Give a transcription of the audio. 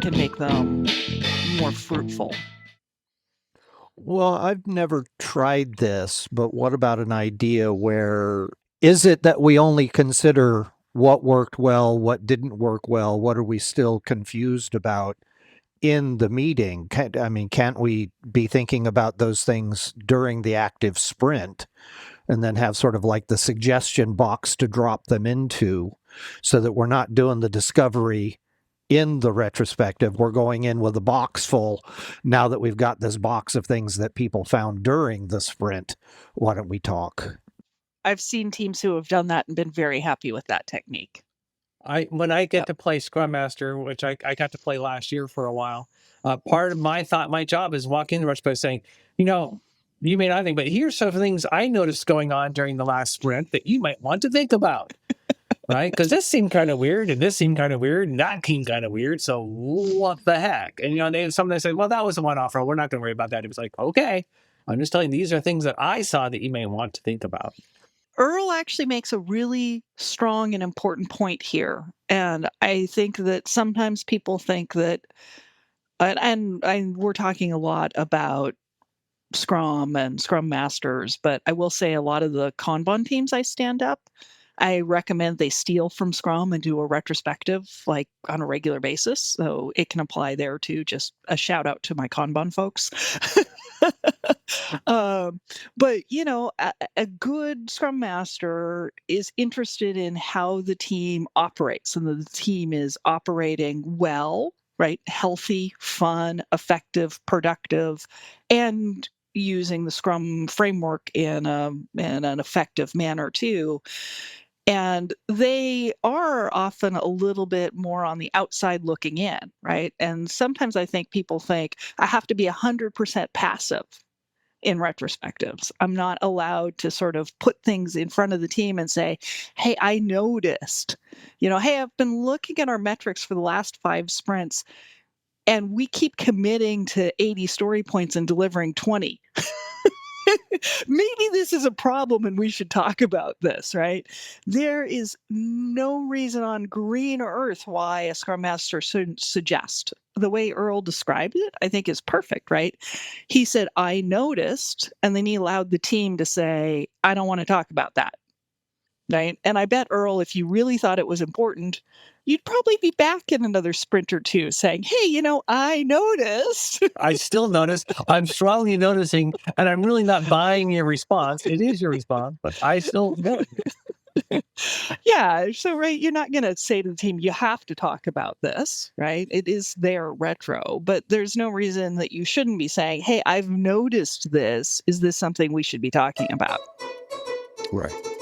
can make them more fruitful. Well, I've never tried this, but what about an idea where is it that we only consider what worked well, what didn't work well, what are we still confused about in the meeting? I mean, can't we be thinking about those things during the active sprint and then have sort of like the suggestion box to drop them into so that we're not doing the discovery in the retrospective? We're going in with a box full. Now that we've got this box of things that people found during the sprint, why don't we talk? I've seen teams who have done that and been very happy with that technique. When I get Yep. to play Scrum Master, which I got to play last year for a while, part of my job is walk in the retrospective saying, you know, you may not think, but here's some things I noticed going on during the last sprint that you might want to think about. Right? Because this seemed kind of weird, and this seemed kind of weird, and that seemed kind of weird. So what the heck? And they said, well, that was a one-off. We're not going to worry about that. It was like, okay, I'm just telling you, these are things that I saw that you may want to think about. Earl actually makes a really strong and important point here. And I think that sometimes people think that, and we're talking a lot about Scrum and Scrum Masters, but I will say a lot of the Kanban teams I stand up, I recommend they steal from Scrum and do a retrospective like on a regular basis. So it can apply there too. Just a shout out to my Kanban folks. um, but a good Scrum Master is interested in how the team operates and the team is operating well, right? Healthy, fun, effective, productive, and using the Scrum framework in an effective manner too. And they are often a little bit more on the outside looking in, right? And sometimes I think people think I have to be 100% passive in retrospectives. I'm not allowed to sort of put things in front of the team and say, hey, I noticed, hey, I've been looking at our metrics for the last 5 sprints and we keep committing to 80 story points and delivering 20. Maybe this is a problem and we should talk about this, right? There is no reason on green earth why a Scrum Master should suggest. The way Earl described it, I think is perfect, right? He said, I noticed, and then he allowed the team to say, I don't want to talk about that. Right. And I bet, Earl, if you really thought it was important, you'd probably be back in another sprint or two saying, hey, I noticed. I still notice. I'm strongly noticing, and I'm really not buying your response. It is your response, but I still notice. Yeah. So, right, you're not going to say to the team, you have to talk about this, right? It is their retro, but there's no reason that you shouldn't be saying, hey, I've noticed this. Is this something we should be talking about? Right.